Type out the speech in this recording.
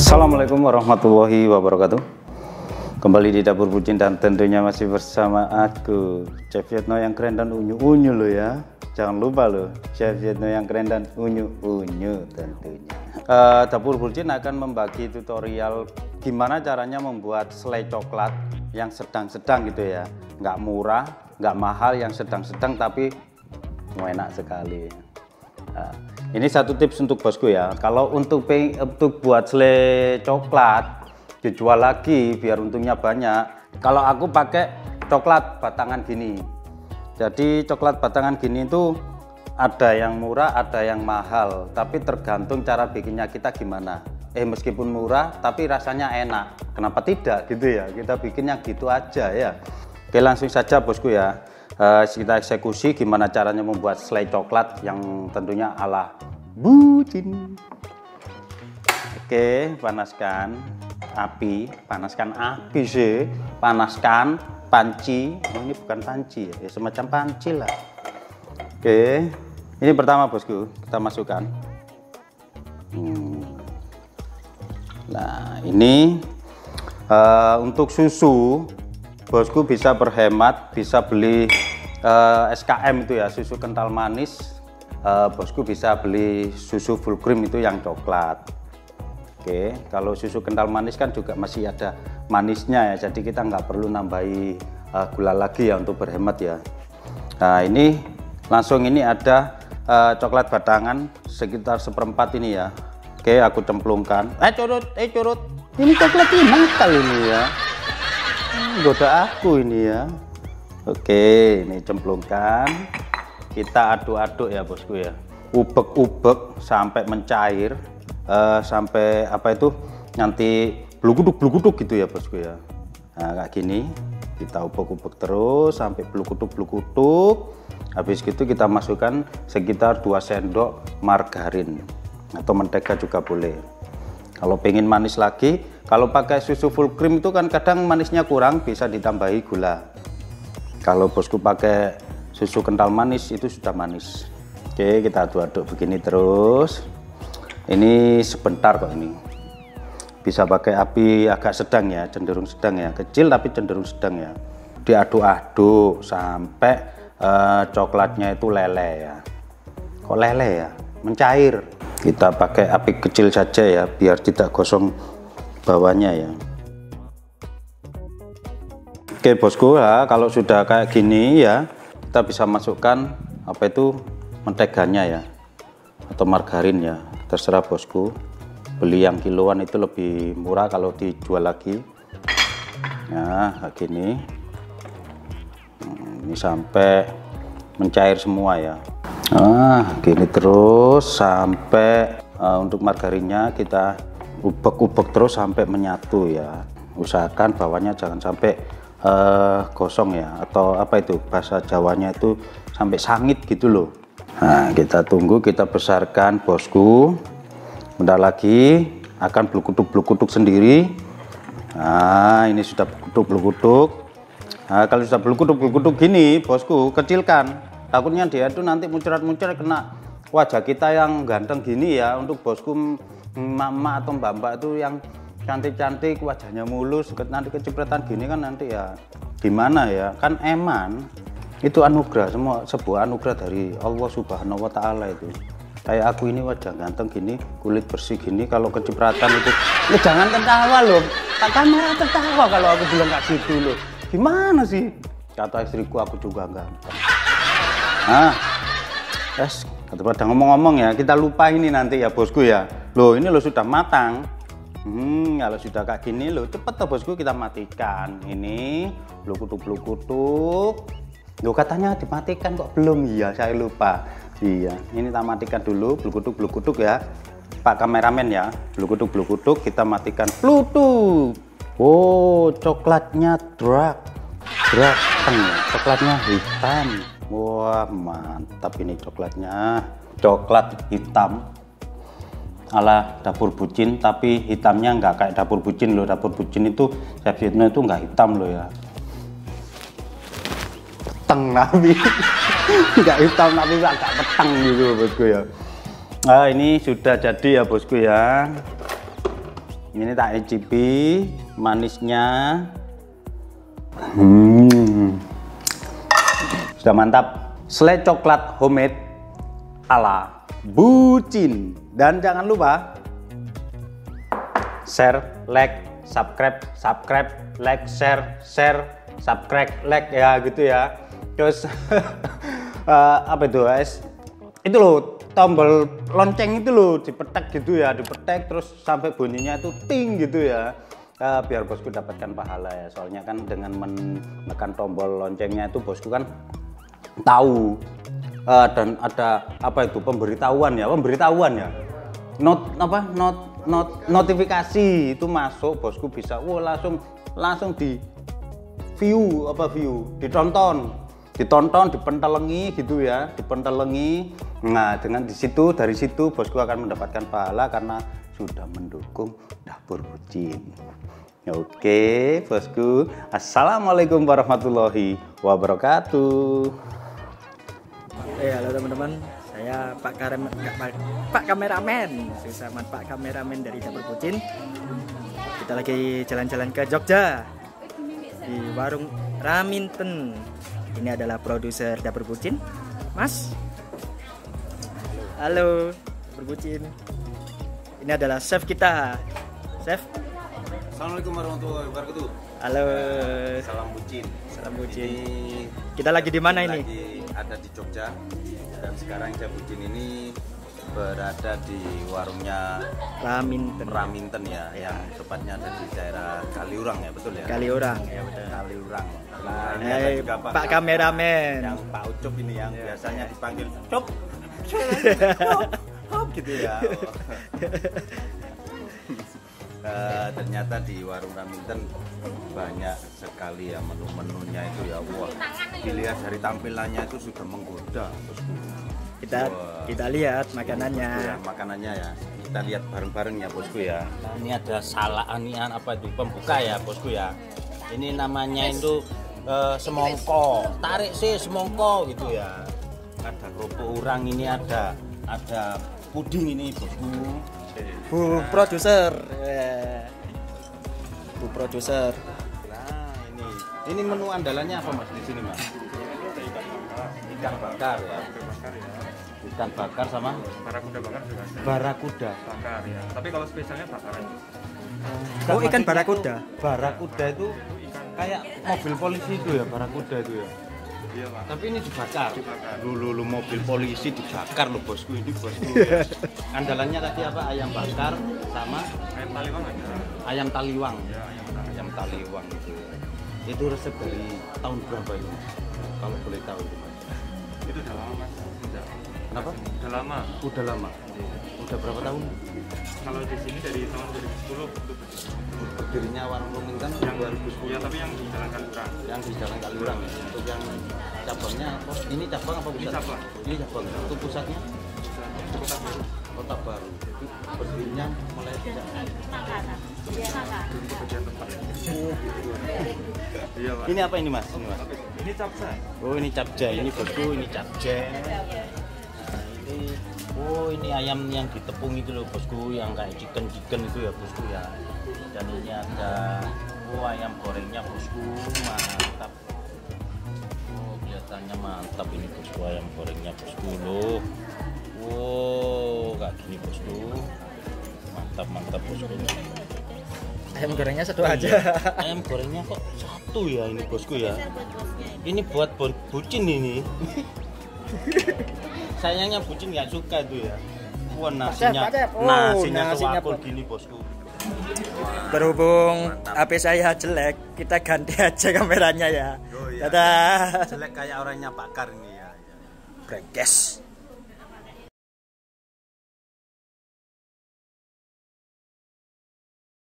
Assalamualaikum warahmatullahi wabarakatuh. Kembali di Dapur Bucin dan tentunya masih bersama aku, Chef Yetno yang keren dan unyu-unyu lo ya. Jangan lupa lo, Chef Yetno yang keren dan unyu-unyu tentunya. Dapur Bucin akan membagi tutorial gimana caranya membuat selai coklat yang sedang-sedang gitu ya. Nggak murah, nggak mahal, yang sedang-sedang tapi enak sekali. Ini satu tips untuk bosku ya. Kalau untuk buat selai coklat dijual lagi biar untungnya banyak, kalau aku pakai coklat batangan gini. Jadi coklat batangan gini itu ada yang murah, ada yang mahal, tapi tergantung cara bikinnya kita gimana. Meskipun murah tapi rasanya enak, kenapa tidak gitu ya, kita bikinnya gitu aja ya. Oke, langsung saja bosku ya. Kita eksekusi gimana caranya membuat selai coklat yang tentunya ala bucin. Oke, panaskan api sih, panaskan panci. Ini bukan panci ya, semacam panci lah. Oke, ini pertama bosku, kita masukkan. Nah ini untuk susu bosku bisa berhemat, bisa beli SKM itu ya, susu kental manis. Bosku bisa beli susu full cream itu yang coklat. Oke, kalau susu kental manis kan juga masih ada manisnya ya, jadi kita nggak perlu nambahi gula lagi ya untuk berhemat ya. Nah ini langsung ini ada coklat batangan sekitar 1/4 ini ya. Oke, aku cemplungkan. Curut. Ini coklat ini nakal ini ya. Goda aku ini ya. Oke, ini cemplungkan. Kita aduk-aduk ya bosku ya. Ubek-ubek sampai mencair, sampai apa itu nanti bluguduk gitu ya bosku ya. Nah kayak gini, kita ubek-ubek terus sampai bluguduk. Habis gitu kita masukkan sekitar 2 sendok margarin atau mentega juga boleh. Kalau pengen manis lagi, kalau pakai susu full cream itu kan kadang manisnya kurang, bisa ditambahi gula. Kalau bosku pakai susu kental manis itu sudah manis. Oke, kita aduk-aduk begini terus. Ini sebentar kok ini. Bisa pakai api agak sedang ya, cenderung sedang ya, kecil tapi cenderung sedang ya. Diaduk-aduk sampai coklatnya itu leleh ya. Kok leleh ya? Mencair. Kita pakai api kecil saja ya, biar tidak gosong bawahnya ya. Oke bosku ya, kalau sudah kayak gini ya, kita bisa masukkan apa itu menteganya ya, atau margarin ya, terserah bosku. Beli yang kiloan itu lebih murah kalau dijual lagi. Nah kayak gini. Ini sampai mencair semua ya. Nah gini terus sampai untuk margarinnya kita ubek-ubek terus sampai menyatu ya. Usahakan bawahnya jangan sampai gosong ya, atau apa itu bahasa Jawanya itu sampai sangit gitu loh. Nah kita tunggu, kita besarkan bosku. Bentar lagi akan blukuduk sendiri. Nah ini sudah blukuduk. Nah kalau sudah blukuduk gini bosku, kecilkan. Takutnya dia itu nanti muncrat-muncrat kena wajah kita yang ganteng gini ya. Untuk bosku mama atau mbak-mbak itu yang cantik-cantik, wajahnya mulus, nanti kecipratan gini kan nanti ya gimana ya, kan eman itu anugerah, sebuah anugerah dari Allah Subhanahu wa Ta'ala itu. Kayak aku ini wajah ganteng gini, kulit bersih gini, kalau kecipratan itu ya jangan ketawa loh, kamera tertawa kalau aku bilang kayak gitu loh. Gimana sih, kata istriku, aku juga ganteng. Nah pada ngomong-ngomong ya, kita lupa ini nanti ya bosku ya. Loh ini lo sudah matang. Kalau sudah kayak gini loh, cepet tuh bosku, kita matikan. Ini blukuduk. Loh katanya dimatikan kok belum? Iya saya lupa. Iya ini kita matikan dulu, blukuduk ya Pak kameramen ya. Blukuduk kita matikan. Oh coklatnya dark coklatnya hitam. Wah mantap ini coklatnya, coklat hitam ala Dapur Bucin, tapi hitamnya nggak kayak Dapur Bucin loh. Dapur Bucin itu Chef Yetno itu nggak hitam loh ya, peteng tapi nggak hitam tapi agak peteng gitu bosku ya. Nah ini sudah jadi ya bosku ya. Ini tak icipi manisnya. Sudah mantap. Selai coklat homemade ala Bucin. Dan jangan lupa share, like, subscribe, like, share, subscribe, like ya gitu ya. Terus apa itu guys? Itu loh tombol lonceng itu loh dipetek gitu ya, dipetek terus sampai bunyinya itu ting gitu ya. Biar bosku dapatkan pahala ya. Soalnya kan dengan menekan tombol loncengnya itu bosku kan tahu dan ada apa itu pemberitahuan ya, notifikasi itu masuk, bosku bisa langsung di view ditonton dipentelengi gitu ya, dipentelengi. Nah dari situ bosku akan mendapatkan pahala karena sudah mendukung Dapur Bucin. Oke bosku, assalamualaikum warahmatullahi wabarakatuh. Halo teman-teman, saya Pak Kameramen, sesama Pak Kameramen dari Dapur Bucin. Kita lagi jalan-jalan ke Jogja di warung Raminten. Ini adalah produser Dapur Bucin, Mas. Halo, Dapur Bucin. Ini adalah chef kita, chef. Assalamualaikum warahmatullahi wabarakatuh. Halo. Salam Bucin. Salam Bucin. Kita lagi di mana ini? Lagi ada di Jogja dan sekarang Chef Bucin ini berada di warungnya Raminten ya, yang tepatnya ada di daerah Kaliurang ya, betul ya? Kaliurang ya betul. Kaliurang. Nah, ini ada juga Pak Kameramen. Yang Pak Ucup ini yang biasanya dipanggil Cop. Cop gitu ya. Ternyata di warung Raminten banyak sekali ya menu-menunya itu ya. Wah, dilihat dari tampilannya itu sudah menggoda bosku. Kita lihat makanannya. Ya, makanannya ya. Kita lihat bareng-bareng ya bosku ya. Nah, ini ada salanian apa itu pembuka ya bosku ya. Ini namanya itu semongko. Tarik sih semongko gitu ya. Ada kerupuk urang, ini ada puding ini bosku. Bu produser. Bu produser. Nah, ini menu andalannya apa Mas di sini, Mas? Ikan bakar ya. Ikan bakar sama barakuda bakar juga ada. Barakuda Bakar ya. Tapi kalau spesialnya bakar aja. Oh, ikan barakuda. Barakuda itu kayak mobil polisi itu ya, barakuda itu ya. Iya, Pak. Tapi ini dibakar. Lu mobil polisi dibakar lo bosku, ini bosku. Andalannya tadi apa? Ayam bakar sama Ayam taliwang ada. ayam taliwang. Ya, Ayam taliwang itu. Itu resep dari tahun berapa itu? Kalau boleh tahu itu, Mas. Itu udah lama, Mas. Udah. Kenapa? Udah lama. Udah lama. Udah berapa tahun? Kalau di sini dari tahun 2010 itu Berdirinya warung Raminten yang 2010. ya, tapi yang di Jalan Kaliurang. Yang di Jalan Kaliurang ya. Untuk yang cabangnya apa? Ini cabang apa pusat? Ini cabang. Ini cabang. Untuk pusatnya Kota Baru. Kota Baru. Itu berdirinya mulai sejak Di bagian tempat. Iya, Pak. Ini apa ini Mas? Ini Mas. Ini capsa. Oh ini capjay, ini bosku, ini capjay. Nah, ini ayam yang ditepung itu loh bosku, yang kayak chicken itu ya bosku ya. Dan ini ada ayam gorengnya bosku, mantap. Oh kelihatannya mantap ini bosku, ayam gorengnya bosku loh. Kayak gini bosku, mantap bosku. Ayam gorengnya satu aja. Ayam gorengnya kok satu ya ini bosku ya. Ini buat Bucin ini. Sayangnya Bucin nggak suka tuh ya. Wah nasinya tuh wakul gini bosku. Berhubung HP saya jelek, kita ganti aja kameranya ya. Oh, iya. Dadah. Jelek kayak orangnya Pak Kar ini ya. Brengkes.